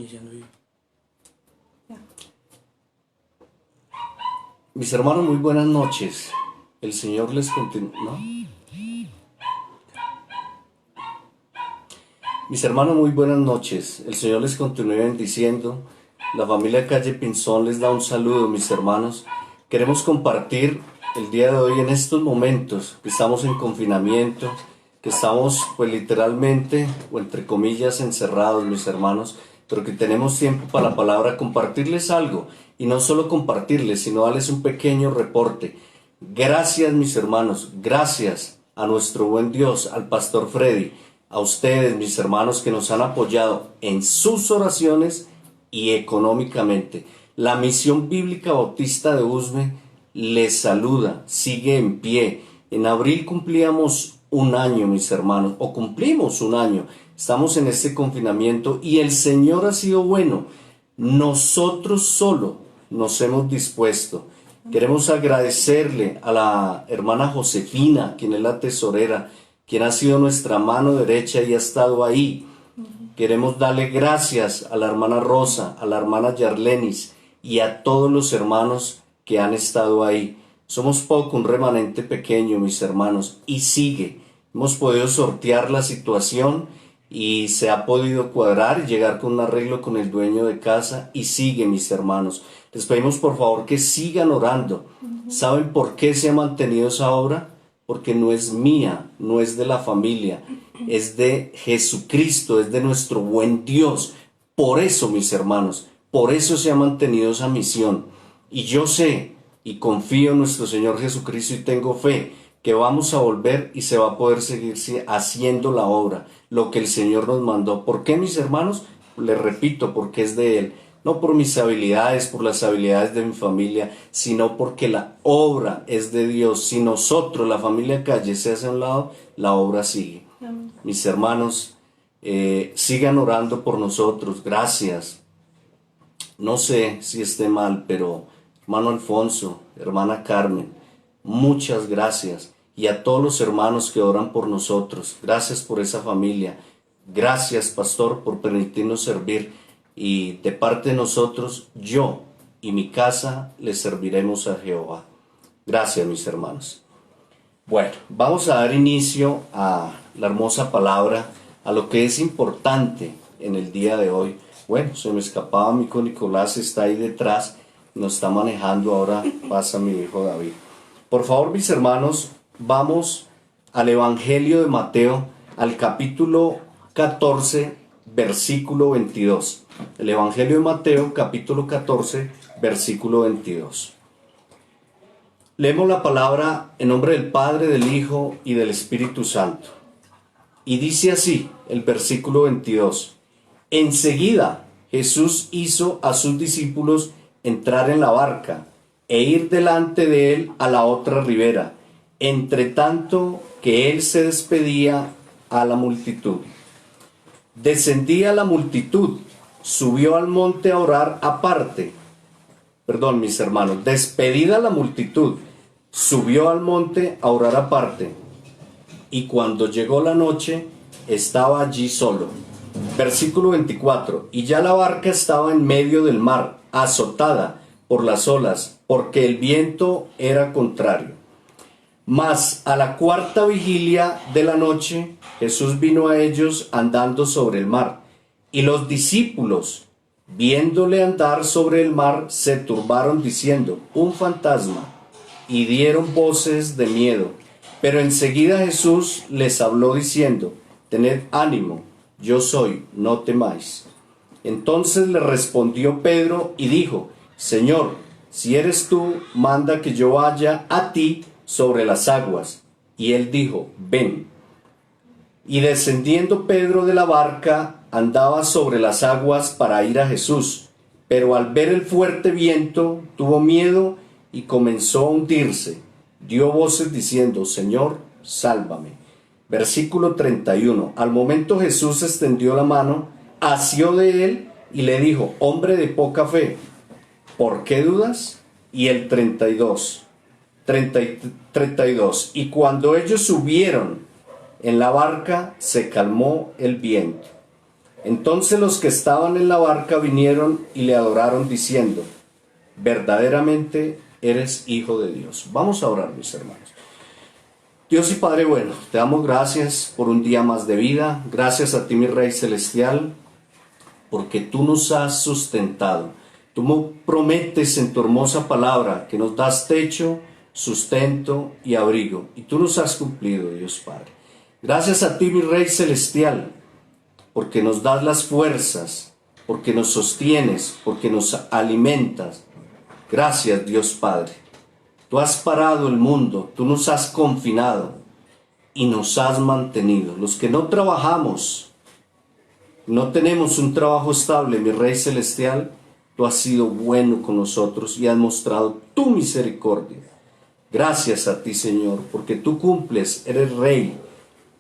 Iniciando yo. Ya. Mis hermanos, muy buenas noches. El Señor les continúe, ¿no? Mis hermanos, muy buenas noches. El Señor les continúe bendiciendo. La familia Calle Pinzón les da un saludo, mis hermanos. Queremos compartir el día de hoy en estos momentos que estamos en confinamiento, que estamos pues literalmente o entre comillas encerrados, mis hermanos, pero que tenemos tiempo para la palabra, compartirles algo, y no solo compartirles, sino darles un pequeño reporte. Gracias, mis hermanos, gracias a nuestro buen Dios, al pastor Freddy, a ustedes, mis hermanos, que nos han apoyado en sus oraciones y económicamente. La Misión Bíblica Bautista de Usme les saluda, sigue en pie. En abril cumplíamos un año, mis hermanos, o cumplimos un año. Estamos en este confinamiento y el Señor ha sido bueno. Nosotros solo nos hemos dispuesto. Queremos agradecerle a la hermana Josefina, quien es la tesorera, quien ha sido nuestra mano derecha y ha estado ahí. Queremos darle gracias a la hermana Rosa, a la hermana Yarlenis y a todos los hermanos que han estado ahí. Somos poco, un remanente pequeño, mis hermanos, y sigue. Hemos podido sortear la situación y se ha podido cuadrar y llegar con un arreglo con el dueño de casa y sigue, mis hermanos. Les pedimos por favor que sigan orando. ¿Saben por qué se ha mantenido esa obra? Porque no es mía, no es de la familia, es de Jesucristo, es de nuestro buen Dios. Por eso, mis hermanos, por eso se ha mantenido esa misión. Y yo sé y confío en nuestro Señor Jesucristo y tengo fe que vamos a volver y se va a poder seguir haciendo la obra, lo que el Señor nos mandó. ¿Por qué, mis hermanos? Les repito, porque es de Él. No por mis habilidades, por las habilidades de mi familia, sino porque la obra es de Dios. Si nosotros, la familia Calle, se hace a un lado, la obra sigue. Amén. Mis hermanos, sigan orando por nosotros. Gracias. No sé si esté mal, pero hermano Alfonso, hermana Carmen, muchas gracias. Y a todos los hermanos que oran por nosotros, gracias por esa familia. Gracias, pastor, por permitirnos servir. Y de parte de nosotros, yo y mi casa le serviremos a Jehová. Gracias, mis hermanos. Bueno, vamos a dar inicio a la hermosa palabra, a lo que es importante en el día de hoy. Bueno, se me escapaba, mi hijo Nicolás está ahí detrás, nos está manejando, ahora pasa mi hijo David. Por favor, mis hermanos, vamos al Evangelio de Mateo, al capítulo 14, versículo 22. El Evangelio de Mateo, capítulo 14, versículo 22. Leemos la palabra en nombre del Padre, del Hijo y del Espíritu Santo. Y dice así el versículo 22. Enseguida Jesús hizo a sus discípulos entrar en la barca e ir delante de él a la otra ribera, entre tanto que él se despedía a la multitud. Descendía la multitud, subió al monte a orar aparte. Perdón, mis hermanos, despedida la multitud, subió al monte a orar aparte. Y cuando llegó la noche, estaba allí solo. Versículo 24. Y ya la barca estaba en medio del mar, azotada por las olas, porque el viento era contrario. Mas a la cuarta vigilia de la noche, Jesús vino a ellos andando sobre el mar. Y los discípulos, viéndole andar sobre el mar, se turbaron diciendo, un fantasma, y dieron voces de miedo. Pero enseguida Jesús les habló diciendo, tened ánimo, yo soy, no temáis. Entonces le respondió Pedro y dijo, Señor, si eres tú, manda que yo vaya a ti sobre las aguas. Y él dijo, ven. Y descendiendo Pedro de la barca, andaba sobre las aguas para ir a Jesús. Pero al ver el fuerte viento, tuvo miedo y comenzó a hundirse. Dio voces diciendo, Señor, sálvame. Versículo 31. Al momento Jesús extendió la mano, asió de él y le dijo, hombre de poca fe, ¿por qué dudas? Y el 32. Y cuando ellos subieron en la barca, se calmó el viento. Entonces los que estaban en la barca vinieron y le adoraron diciendo: verdaderamente eres Hijo de Dios. Vamos a orar, mis hermanos. Dios y Padre bueno, te damos gracias por un día más de vida. Gracias a ti, mi Rey Celestial, porque tú nos has sustentado. Tú prometes en tu hermosa palabra que nos das techo, sustento y abrigo. Y tú nos has cumplido, Dios Padre. Gracias a ti, mi Rey Celestial, porque nos das las fuerzas, porque nos sostienes, porque nos alimentas. Gracias, Dios Padre. Tú has parado el mundo, tú nos has confinado y nos has mantenido. Los que no trabajamos, no tenemos un trabajo estable, mi Rey Celestial, tú has sido bueno con nosotros y has mostrado tu misericordia. Gracias a ti, Señor, porque tú cumples, eres Rey,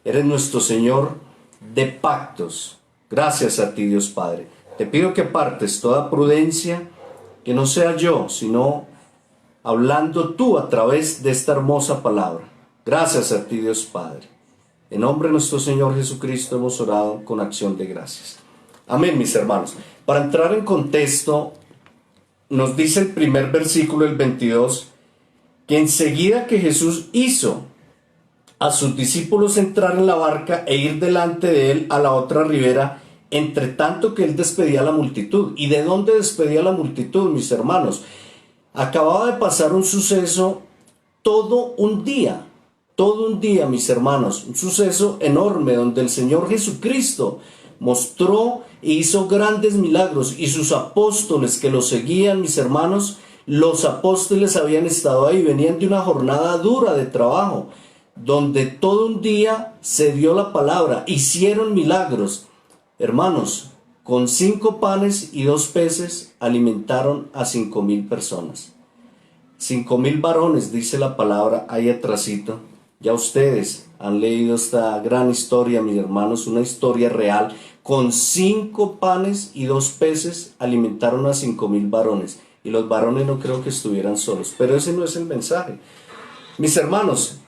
eres nuestro Señor de pactos. Gracias a ti, Dios Padre. Te pido que apartes toda prudencia, que no sea yo, sino hablando tú a través de esta hermosa palabra. Gracias a ti, Dios Padre. En nombre de nuestro Señor Jesucristo hemos orado con acción de gracias. Amén, mis hermanos. Para entrar en contexto, nos dice el primer versículo, el 22, que enseguida que Jesús hizo a sus discípulos entrar en la barca e ir delante de él a la otra ribera, entre tanto que él despedía a la multitud. ¿Y de dónde despedía a la multitud, mis hermanos? Acababa de pasar un suceso todo un día, mis hermanos, un suceso enorme donde el Señor Jesucristo mostró e hizo grandes milagros, y sus apóstoles que lo seguían, mis hermanos, los apóstoles habían estado ahí, venían de una jornada dura de trabajo, donde todo un día se dio la palabra, hicieron milagros. Hermanos, con 5 panes y 2 peces alimentaron a 5,000 personas. 5,000 varones, dice la palabra ahí atrasito. Ya ustedes han leído esta gran historia, mis hermanos, una historia real. Con 5 panes y 2 peces alimentaron a 5,000 varones. Y los varones no creo que estuvieran solos, pero ese no es el mensaje. Mis hermanos,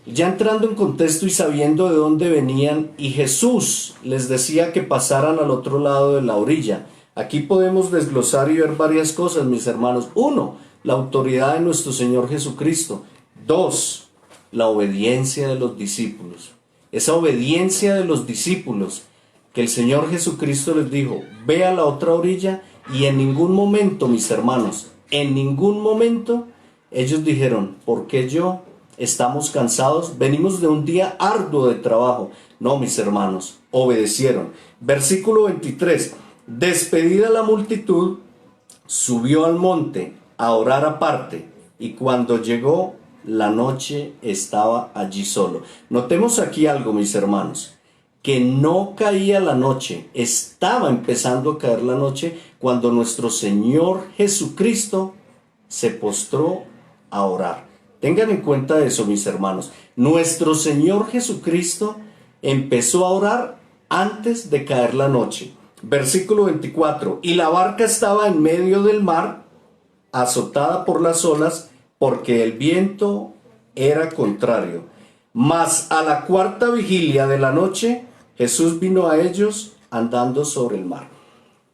ya entrando en contexto y sabiendo de dónde venían, y Jesús les decía que pasaran al otro lado de la orilla. Aquí podemos desglosar y ver varias cosas, mis hermanos. 1, la autoridad de nuestro Señor Jesucristo. 2, la obediencia de los discípulos. Esa obediencia de los discípulos que el Señor Jesucristo les dijo: ve a la otra orilla, y en ningún momento, mis hermanos, en ningún momento ellos dijeron: ¿por qué yo? Estamos cansados, venimos de un día arduo de trabajo. No, mis hermanos, obedecieron. Versículo 23. Despedida la multitud, subió al monte a orar aparte, y cuando llegó la noche estaba allí solo. Notemos aquí algo, mis hermanos, que no caía la noche, estaba empezando a caer la noche cuando nuestro Señor Jesucristo se postró a orar. Tengan en cuenta eso, mis hermanos. Nuestro Señor Jesucristo empezó a orar antes de caer la noche. Versículo 24. Y la barca estaba en medio del mar, azotada por las olas, porque el viento era contrario. Mas a la 4ª vigilia de la noche, Jesús vino a ellos andando sobre el mar.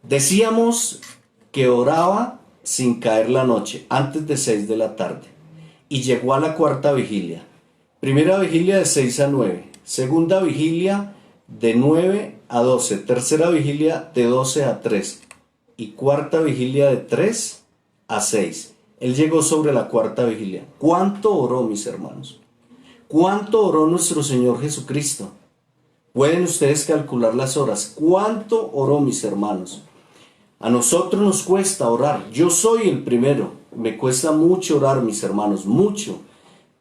Decíamos que oraba sin caer la noche, antes de 6 de la tarde. Y llegó a la 4ª vigilia. Primera vigilia de 6 a 9. Segunda vigilia de 9 a 12. Tercera vigilia de 12 a 3. Y 4ª vigilia de 3 a 6. Él llegó sobre la 4ª vigilia. ¿Cuánto oró, mis hermanos? ¿Cuánto oró nuestro Señor Jesucristo? Pueden ustedes calcular las horas. ¿Cuánto oró, mis hermanos? A nosotros nos cuesta orar. Yo soy el primero. Me cuesta mucho orar, mis hermanos, mucho.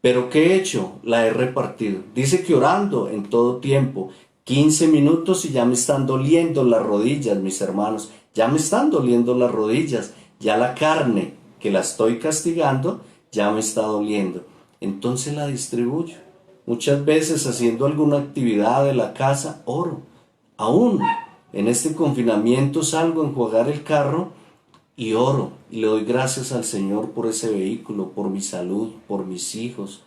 Pero ¿qué he hecho? La he repartido. Dice que orando en todo tiempo. 15 minutos y ya me están doliendo las rodillas, mis hermanos. Ya me están doliendo las rodillas. Ya la carne que la estoy castigando ya me está doliendo. Entonces la distribuyo. Muchas veces haciendo alguna actividad de la casa, oro. Aún en este confinamiento salgo a enjuagar el carro y oro, y le doy gracias al Señor por ese vehículo, por mi salud, por mis hijos.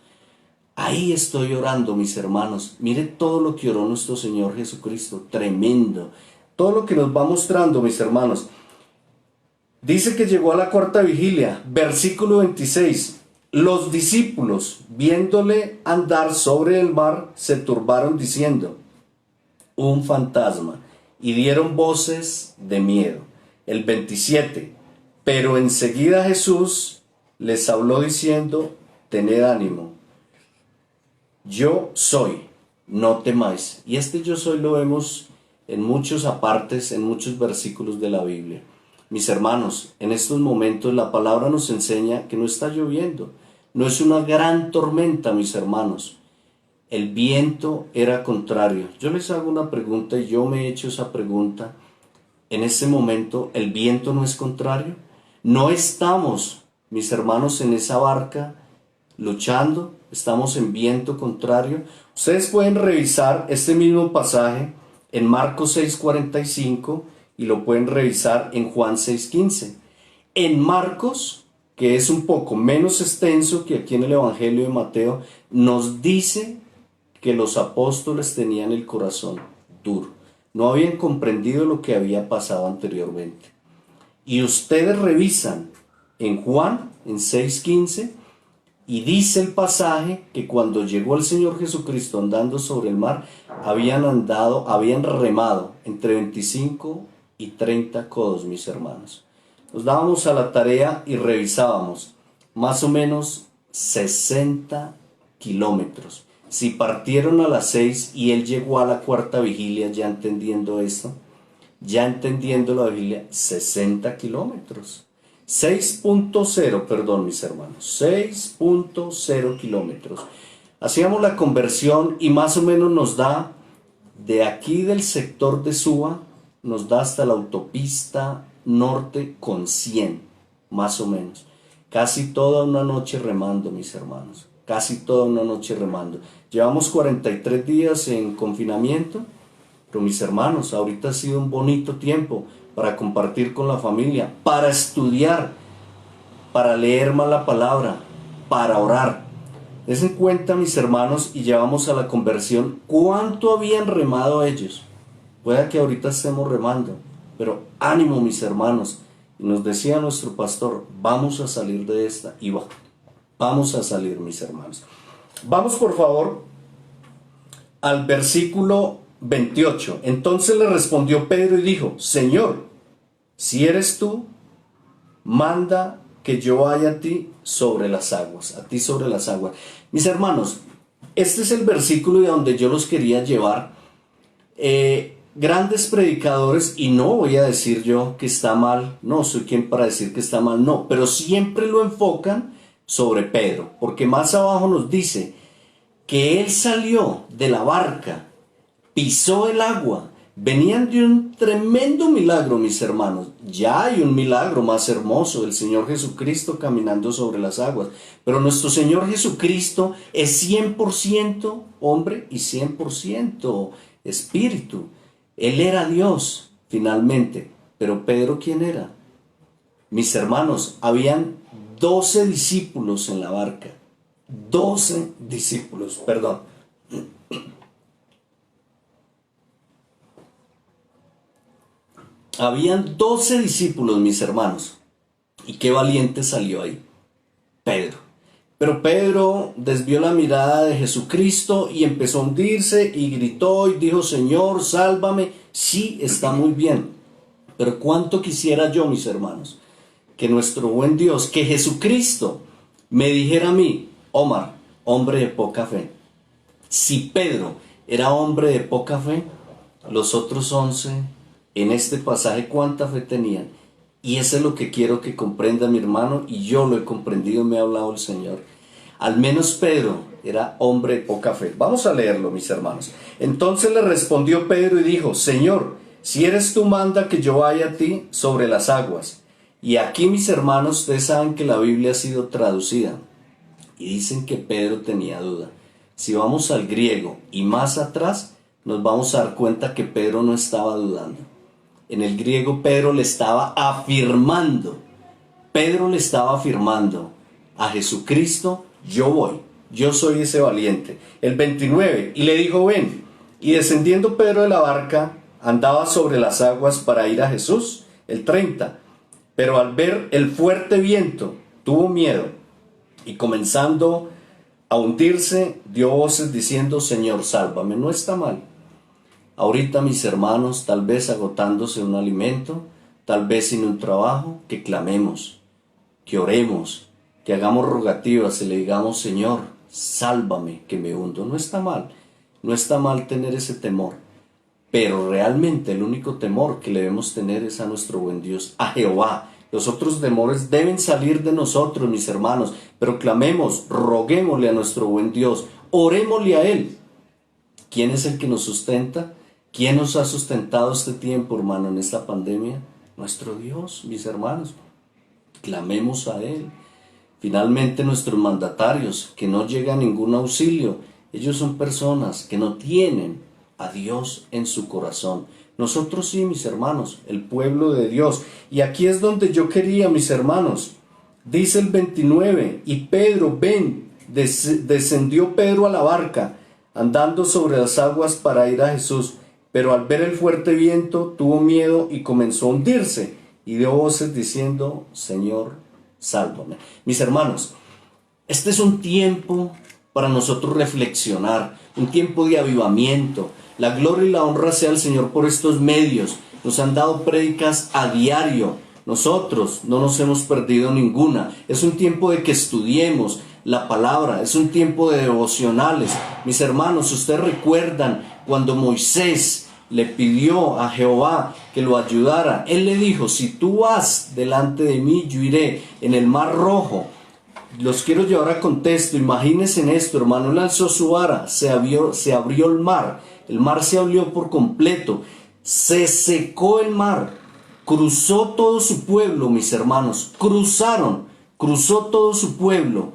Ahí estoy orando, mis hermanos. Mire todo lo que oró nuestro Señor Jesucristo. Tremendo, todo lo que nos va mostrando, mis hermanos. Dice que llegó a la cuarta vigilia, versículo 26. Los discípulos, viéndole andar sobre el mar, se turbaron diciendo: un fantasma, y dieron voces de miedo. El 27. Pero enseguida Jesús les habló diciendo: tened ánimo, yo soy, no temáis. Y este yo soy lo vemos en muchos apartes, en muchos versículos de la Biblia. Mis hermanos, en estos momentos la palabra nos enseña que no está lloviendo, no es una gran tormenta, mis hermanos. El viento era contrario. Yo les hago una pregunta y yo me he hecho esa pregunta. En este momento, ¿el viento no es contrario? No estamos, mis hermanos, en esa barca luchando, estamos en viento contrario. Ustedes pueden revisar este mismo pasaje en Marcos 6:45 y lo pueden revisar en Juan 6:15. En Marcos, que es un poco menos extenso que aquí en el Evangelio de Mateo, nos dice que los apóstoles tenían el corazón duro. No habían comprendido lo que había pasado anteriormente. Y ustedes revisan en Juan, en 6:15, y dice el pasaje que cuando llegó el Señor Jesucristo andando sobre el mar, habían remado entre 25 y 30 codos, mis hermanos. Nos dábamos a la tarea y revisábamos más o menos 60 kilómetros. Si partieron a las 6 y él llegó a la cuarta vigilia, ya entendiendo esto, ya entendiendo la vigilia, 60 kilómetros. 6.0, perdón, mis hermanos, 6.0 kilómetros. Hacíamos la conversión y más o menos nos da, de aquí del sector de Suba, nos da hasta la autopista norte con 100, más o menos. Casi toda una noche remando, mis hermanos. Casi toda una noche remando. Llevamos 43 días en confinamiento, pero mis hermanos, ahorita ha sido un bonito tiempo para compartir con la familia, para estudiar, para leer más la palabra, para orar. Dense cuenta, mis hermanos, y llevamos a la conversión cuánto habían remado ellos. Puede que ahorita estemos remando, pero ánimo, mis hermanos. Y nos decía nuestro pastor, vamos a salir de esta, y vamos a salir, mis hermanos. Vamos, por favor, al versículo 28. Entonces le respondió Pedro y dijo: Señor, si eres tú, manda que yo vaya a ti sobre las aguas, a ti sobre las aguas. Mis hermanos, este es el versículo de donde yo los quería llevar. Grandes predicadores, y no voy a decir yo que está mal, no soy quien para decir que está mal, no, pero siempre lo enfocan sobre Pedro, porque más abajo nos dice que él salió de la barca, pisó el agua. Venían de un tremendo milagro, mis hermanos. Ya hay un milagro más hermoso, el Señor Jesucristo caminando sobre las aguas. Pero nuestro Señor Jesucristo es 100% hombre y 100% espíritu. Él era Dios, finalmente. Pero Pedro, ¿quién era? Mis hermanos, habían 12 discípulos en la barca. 12 discípulos, perdón. Habían 12 discípulos, mis hermanos. Y qué valiente salió ahí, Pedro. Pero Pedro desvió la mirada de Jesucristo y empezó a hundirse y gritó y dijo: Señor, sálvame. Sí, está muy bien. Pero cuánto quisiera yo, mis hermanos, que nuestro buen Dios, que Jesucristo me dijera a mí: Omar, hombre de poca fe. Si Pedro era hombre de poca fe, los otros 11 en este pasaje, ¿cuánta fe tenían? Y eso es lo que quiero que comprenda, mi hermano, y yo lo he comprendido, me ha hablado el Señor. Al menos Pedro era hombre de poca fe. Vamos a leerlo, mis hermanos. Entonces le respondió Pedro y dijo: Señor, si eres tú, manda que yo vaya a ti sobre las aguas. Y aquí, mis hermanos, ustedes saben que la Biblia ha sido traducida y dicen que Pedro tenía duda. Si vamos al griego y más atrás, nos vamos a dar cuenta que Pedro no estaba dudando. En el griego Pedro le estaba afirmando. Pedro le estaba afirmando a Jesucristo: yo voy, yo soy ese valiente. El 29, y le dijo: ven. Y descendiendo Pedro de la barca, andaba sobre las aguas para ir a Jesús. El 30. Pero al ver el fuerte viento, tuvo miedo y comenzando a hundirse, dio voces diciendo: Señor, sálvame. No está mal. Ahorita, mis hermanos, tal vez agotándose un alimento, tal vez sin un trabajo, que clamemos, que oremos, que hagamos rogativas y le digamos: Señor, sálvame, que me hundo. No está mal. No está mal tener ese temor. Pero realmente el único temor que debemos tener es a nuestro buen Dios, a Jehová. Los otros temores deben salir de nosotros, mis hermanos, pero clamemos, roguémosle a nuestro buen Dios, orémosle a Él. ¿Quién es el que nos sustenta? ¿Quién nos ha sustentado este tiempo, hermano, en esta pandemia? Nuestro Dios, mis hermanos. Clamemos a Él. Finalmente, nuestros mandatarios, que no llega ningún auxilio, ellos son personas que no tienen a Dios en su corazón. Nosotros sí, mis hermanos, el pueblo de Dios. Y aquí es donde yo quería, mis hermanos. Dice el 29, y Pedro, descendió Pedro a la barca, andando sobre las aguas para ir a Jesús. Pero al ver el fuerte viento, tuvo miedo y comenzó a hundirse. Y dio voces diciendo: Señor, sálvame. Mis hermanos, este es un tiempo para nosotros reflexionar, un tiempo de avivamiento. La gloria y la honra sea al Señor por estos medios. Nos han dado prédicas a diario. Nosotros no nos hemos perdido ninguna. Es un tiempo de que estudiemos la palabra. Es un tiempo de devocionales. Mis hermanos, ustedes recuerdan cuando Moisés le pidió a Jehová que lo ayudara. Él le dijo: si tú vas delante de mí, yo iré en el mar rojo. Los quiero llevar a contexto. Imagínense en esto, hermano. Él alzó su vara, se abrió el mar se abrió por completo, se secó el mar, cruzó todo su pueblo, mis hermanos, cruzó todo su pueblo.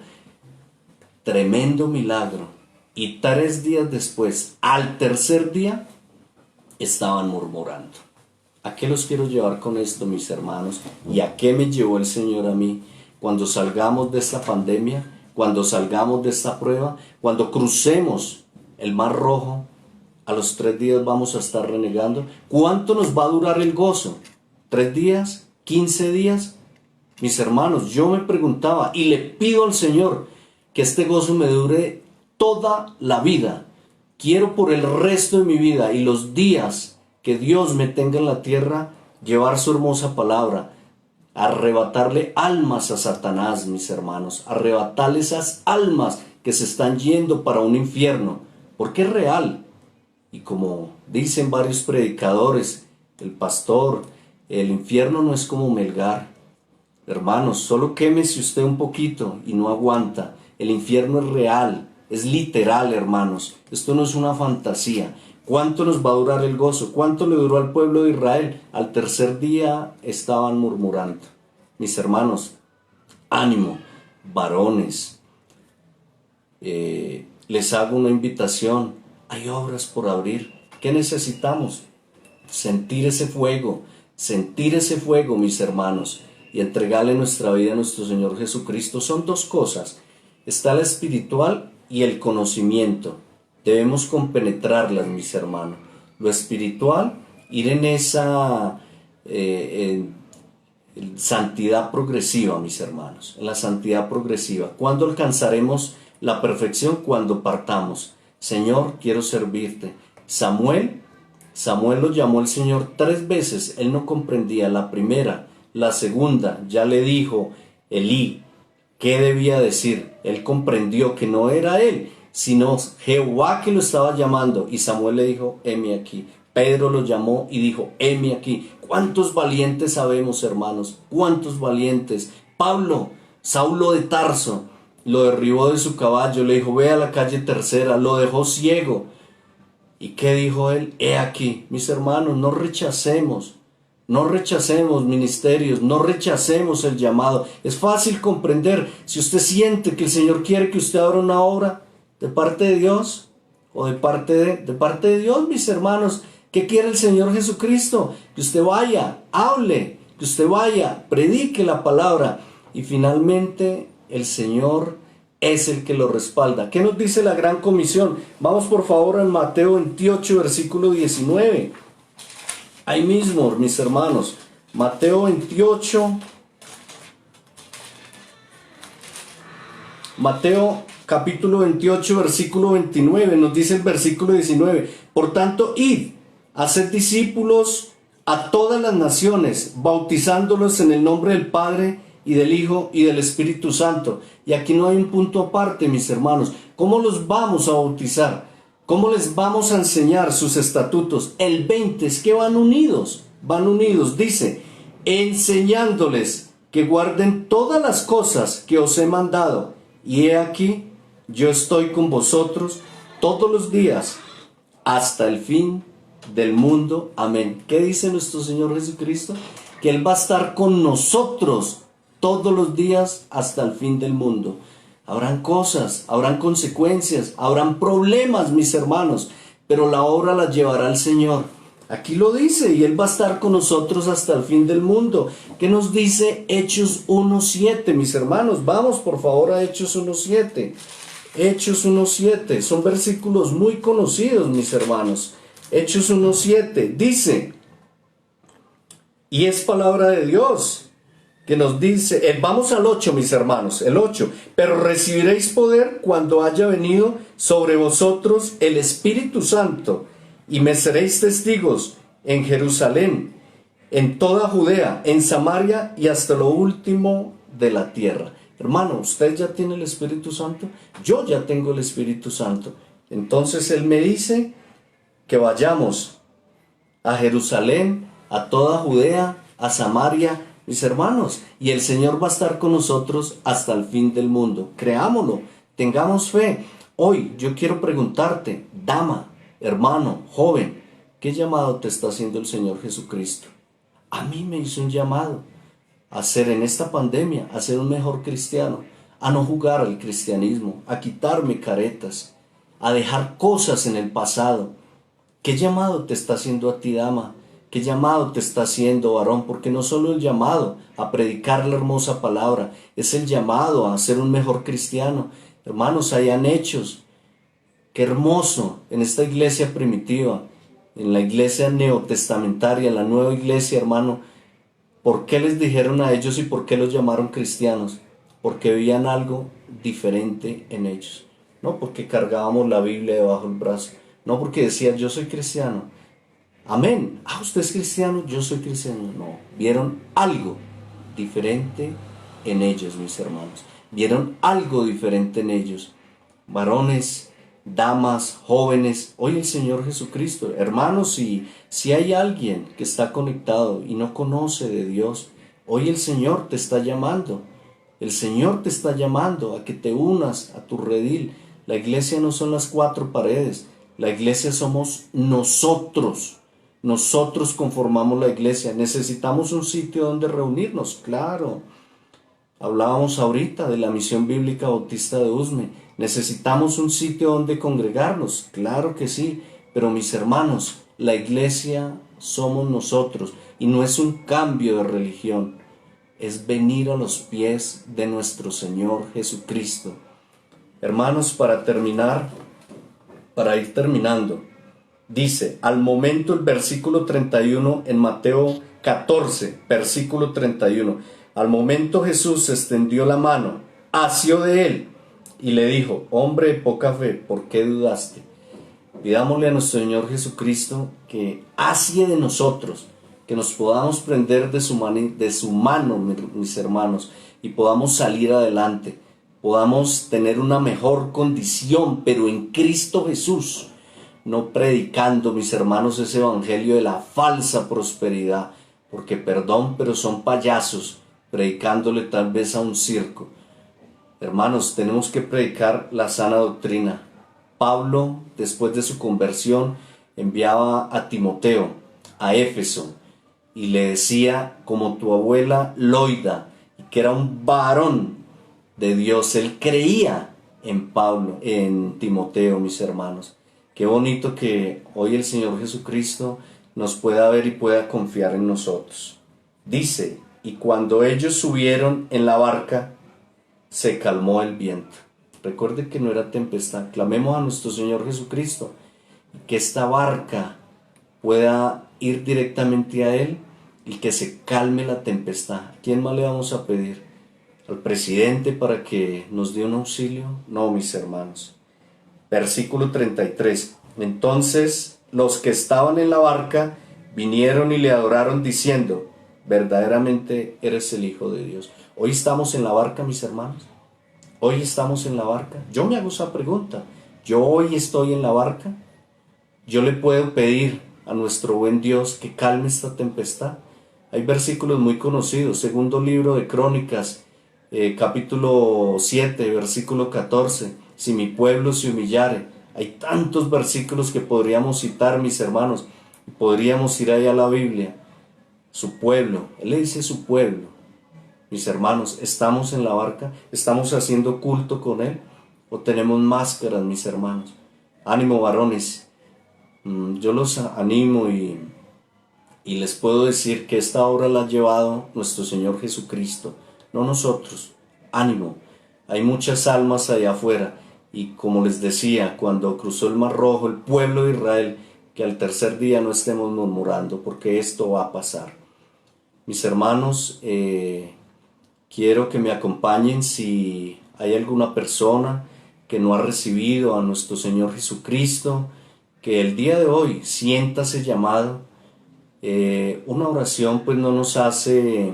Tremendo milagro. Y 3 días después, al tercer día, estaban murmurando. ¿A qué los quiero llevar con esto, mis hermanos? ¿Y a qué me llevó el Señor a mí? Cuando salgamos de esta pandemia, cuando salgamos de esta prueba, cuando crucemos el mar rojo, a los 3 días vamos a estar renegando. ¿Cuánto nos va a durar el gozo? ¿3 días? ¿15 días? Mis hermanos, yo me preguntaba y le pido al Señor que este gozo me dure toda la vida. Quiero por el resto de mi vida y los días que Dios me tenga en la tierra, llevar su hermosa palabra, arrebatarle almas a Satanás, mis hermanos, arrebatarle esas almas que se están yendo para un infierno, porque es real. Y como dicen varios predicadores, el pastor, el infierno no es como Melgar. Hermanos, solo quémese usted un poquito y no aguanta. El infierno es real, es literal, hermanos. Esto no es una fantasía. ¿Cuánto nos va a durar el gozo? ¿Cuánto le duró al pueblo de Israel? Al tercer día estaban murmurando. Mis hermanos, ánimo, varones. Les hago una invitación. Hay obras por abrir. ¿Qué necesitamos? Sentir ese fuego, mis hermanos, y entregarle nuestra vida a nuestro Señor Jesucristo. Son 2 cosas. Está la espiritual y el conocimiento. Debemos compenetrarlas, mis hermanos. Lo espiritual, ir en esa santidad progresiva, mis hermanos. En la santidad progresiva. ¿Cuándo alcanzaremos la perfección? Cuando partamos. Señor, quiero servirte. Samuel lo llamó el Señor 3 veces. Él no comprendía. La primera, la segunda, ya le dijo Elí qué debía decir. Él comprendió que no era él, sino Jehová que lo estaba llamando. Y Samuel le dijo: heme aquí. Pedro lo llamó y dijo: heme aquí. ¿Cuántos valientes sabemos, hermanos? ¿Cuántos valientes? Pablo, Saulo de Tarso, lo derribó de su caballo, le dijo: ve a la calle tercera, lo dejó ciego. ¿Y qué dijo él? He aquí. Mis hermanos, no rechacemos ministerios, no rechacemos el llamado. Es fácil comprender. Si usted siente que el Señor quiere que usted abra una obra, ¿de parte de Dios? ¿O de parte de Dios, mis hermanos? ¿Qué quiere el Señor Jesucristo? Que usted vaya, hable, que usted vaya, predique la palabra. Y finalmente el Señor es el que lo respalda. ¿Qué nos dice la gran comisión? Vamos por favor en Mateo 28, versículo 19. Ahí mismo, mis hermanos, Mateo 28, Mateo capítulo 28, versículo 29, nos dice el versículo 19, por tanto, id, haced discípulos a todas las naciones, bautizándolos en el nombre del Padre y del Hijo y del Espíritu Santo. Y aquí no hay un punto aparte, mis hermanos. ¿Cómo los vamos a bautizar? ¿Cómo les vamos a enseñar sus estatutos? El 20 es que van unidos, dice, enseñándoles que guarden todas las cosas que os he mandado. Y he aquí, yo estoy con vosotros todos los días hasta el fin del mundo. Amén. ¿Qué dice nuestro Señor Jesucristo? Que Él va a estar con nosotros todos los días hasta el fin del mundo. Habrán cosas, habrán consecuencias, habrán problemas, mis hermanos, pero la obra la llevará el Señor. Aquí lo dice, y Él va a estar con nosotros hasta el fin del mundo. ¿Qué nos dice Hechos 1:7, mis hermanos? Vamos por favor a Hechos 1:7. Hechos 1:7, son versículos muy conocidos, mis hermanos. Hechos 1:7 dice, y es palabra de Dios, que nos dice, vamos al 8, mis hermanos, el 8, pero recibiréis poder cuando haya venido sobre vosotros el Espíritu Santo, y me seréis testigos en Jerusalén, en toda Judea, en Samaria y hasta lo último de la tierra. Hermano, ¿usted ya tiene el Espíritu Santo? Yo ya tengo el Espíritu Santo. Entonces Él me dice que vayamos a Jerusalén, a toda Judea, a Samaria, mis hermanos, y el Señor va a estar con nosotros hasta el fin del mundo. Creámoslo, tengamos fe. Hoy yo quiero preguntarte, dama, hermano, joven, ¿qué llamado te está haciendo el Señor Jesucristo? A mí me hizo un llamado a ser en esta pandemia, a ser un mejor cristiano, a no jugar al cristianismo, a quitarme caretas, a dejar cosas en el pasado. ¿Qué llamado te está haciendo a ti, dama? ¿Qué llamado te está haciendo, varón? Porque no solo el llamado a predicar la hermosa palabra, es el llamado a ser un mejor cristiano. Hermanos, hayan hechos. Qué hermoso en esta iglesia primitiva, en la iglesia neotestamentaria, la nueva iglesia, hermano. ¿Por qué les dijeron a ellos y por qué los llamaron cristianos? Porque veían algo diferente en ellos. No porque cargábamos la Biblia debajo del brazo. No porque decían, yo soy cristiano. Amén. Ah, usted es cristiano, yo soy cristiano. No, vieron algo diferente en ellos, mis hermanos. Vieron algo diferente en ellos. Varones, damas, jóvenes, hoy el Señor Jesucristo, hermanos, si hay alguien que está conectado y no conoce de Dios, hoy el Señor te está llamando. El Señor te está llamando a que te unas a tu redil. La iglesia no son las cuatro paredes, la iglesia somos nosotros. Nosotros conformamos la iglesia. Necesitamos un sitio donde reunirnos, claro. Hablábamos ahorita de la Misión Bíblica Bautista de Usme. Necesitamos un sitio donde congregarnos, claro que sí. Pero mis hermanos, la iglesia somos nosotros. Y no es un cambio de religión. Es venir a los pies de nuestro Señor Jesucristo. Hermanos, para ir terminando. Dice, al momento el versículo 31 en Mateo 14, versículo 31. Al momento Jesús extendió la mano, asió de él y le dijo, hombre de poca fe, ¿por qué dudaste? Pidámosle a nuestro Señor Jesucristo que asie de nosotros, que nos podamos prender de su mano, mis hermanos, y podamos salir adelante, podamos tener una mejor condición, pero en Cristo Jesús. No predicando, mis hermanos, ese evangelio de la falsa prosperidad, porque perdón, pero son payasos, predicándole tal vez a un circo. Hermanos, tenemos que predicar la sana doctrina. Pablo, después de su conversión, enviaba a Timoteo a Éfeso y le decía, como tu abuela Loida, que era un varón de Dios, él creía en Pablo, en Timoteo, mis hermanos. Qué bonito que hoy el Señor Jesucristo nos pueda ver y pueda confiar en nosotros. Dice, y cuando ellos subieron en la barca, se calmó el viento. Recuerde que no era tempestad. Clamemos a nuestro Señor Jesucristo, que esta barca pueda ir directamente a Él y que se calme la tempestad. ¿A quién más le vamos a pedir? ¿Al presidente para que nos dé un auxilio? No, mis hermanos. Versículo 33. Entonces los que estaban en la barca vinieron y le adoraron diciendo: verdaderamente eres el Hijo de Dios. Hoy estamos en la barca, mis hermanos. Hoy estamos en la barca. Yo me hago esa pregunta. Yo hoy estoy en la barca. Yo le puedo pedir a nuestro buen Dios que calme esta tempestad. Hay versículos muy conocidos. Segundo libro de Crónicas, capítulo 7, versículo 14. Si mi pueblo se humillare. Hay tantos versículos que podríamos citar, mis hermanos. Podríamos ir allá a la Biblia. Su pueblo. Él le dice su pueblo. Mis hermanos, ¿estamos en la barca? ¿Estamos haciendo culto con Él? ¿O tenemos máscaras, mis hermanos? Ánimo, varones. Yo los animo y les puedo decir que esta obra la ha llevado nuestro Señor Jesucristo, no nosotros. Ánimo. Hay muchas almas allá afuera. Y como les decía, cuando cruzó el Mar Rojo, el pueblo de Israel, que al tercer día no estemos murmurando, porque esto va a pasar. Mis hermanos, quiero que me acompañen si hay alguna persona que no ha recibido a nuestro Señor Jesucristo, que el día de hoy siéntase llamado. Una oración pues no nos hace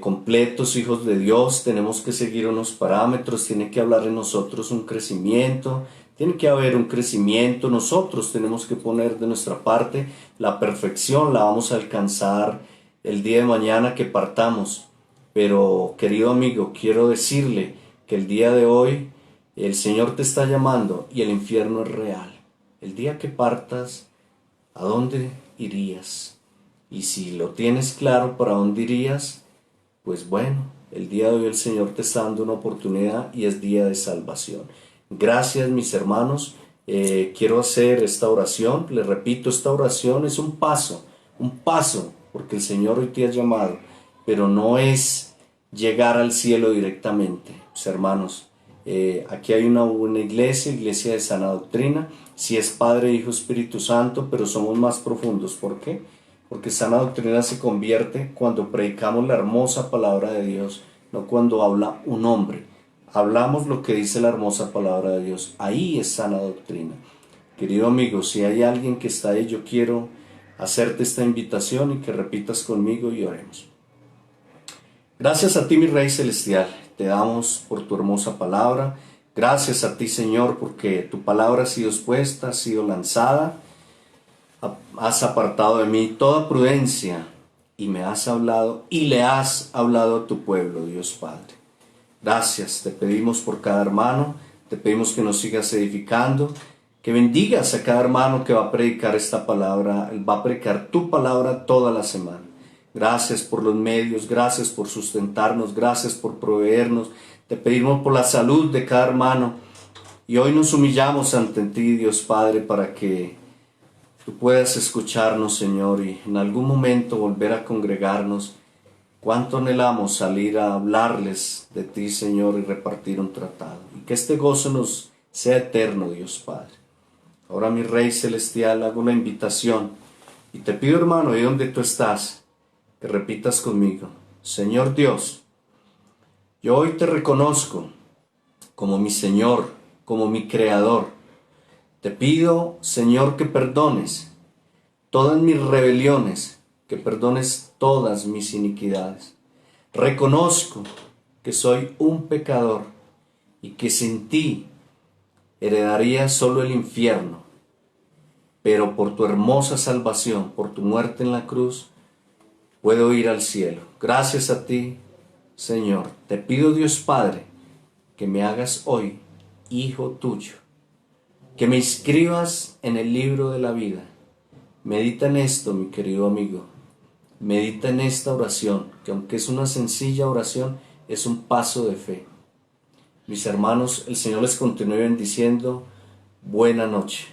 completos hijos de Dios. Tenemos que seguir unos parámetros, tiene que hablar en nosotros un crecimiento, tiene que haber un crecimiento. Nosotros tenemos que poner de nuestra parte. La perfección la vamos a alcanzar el día de mañana que partamos. Pero, querido amigo, quiero decirle que el día de hoy el Señor te está llamando y el infierno es real. El día que partas, ¿a dónde irías? Y si lo tienes claro para dónde irías, pues bueno, el día de hoy el Señor te está dando una oportunidad y es día de salvación. Gracias, mis hermanos. Quiero hacer esta oración. Les repito, esta oración es un paso, porque el Señor hoy te ha llamado, pero no es llegar al cielo directamente. Mis hermanos, aquí hay una buena iglesia de sana doctrina. Sí es Padre, Hijo, Espíritu Santo, pero somos más profundos. ¿Por qué? Porque sana doctrina se convierte cuando predicamos la hermosa palabra de Dios, no cuando habla un hombre. Hablamos lo que dice la hermosa palabra de Dios. Ahí es sana doctrina. Querido amigo, si hay alguien que está ahí, yo quiero hacerte esta invitación y que repitas conmigo y oremos. Gracias a ti, mi Rey Celestial, te damos por tu hermosa palabra. Gracias a ti, Señor, porque tu palabra ha sido expuesta, ha sido lanzada. Has apartado de mí toda prudencia y me has hablado y le has hablado a tu pueblo, Dios Padre. Gracias, te pedimos por cada hermano, te pedimos que nos sigas edificando, que bendigas a cada hermano que va a predicar esta palabra, él va a predicar tu palabra toda la semana. Gracias por los medios, gracias por sustentarnos, gracias por proveernos. Te pedimos por la salud de cada hermano y hoy nos humillamos ante ti, Dios Padre, para que tú puedas escucharnos, Señor, y en algún momento volver a congregarnos. Cuánto anhelamos salir a hablarles de ti, Señor, y repartir un tratado. Y que este gozo nos sea eterno, Dios Padre. Ahora, mi Rey Celestial, hago la invitación y te pido, hermano, ahí donde tú estás, que repitas conmigo: Señor Dios, yo hoy te reconozco como mi Señor, como mi Creador. Te pido, Señor, que perdones todas mis rebeliones, que perdones todas mis iniquidades. Reconozco que soy un pecador y que sin ti heredaría solo el infierno, pero por tu hermosa salvación, por tu muerte en la cruz, puedo ir al cielo. Gracias a ti, Señor. Te pido, Dios Padre, que me hagas hoy hijo tuyo, que me inscribas en el libro de la vida. Medita en esto, mi querido amigo. Medita en esta oración, que aunque es una sencilla oración, es un paso de fe. Mis hermanos, el Señor les continúe bendiciendo. Buena noche.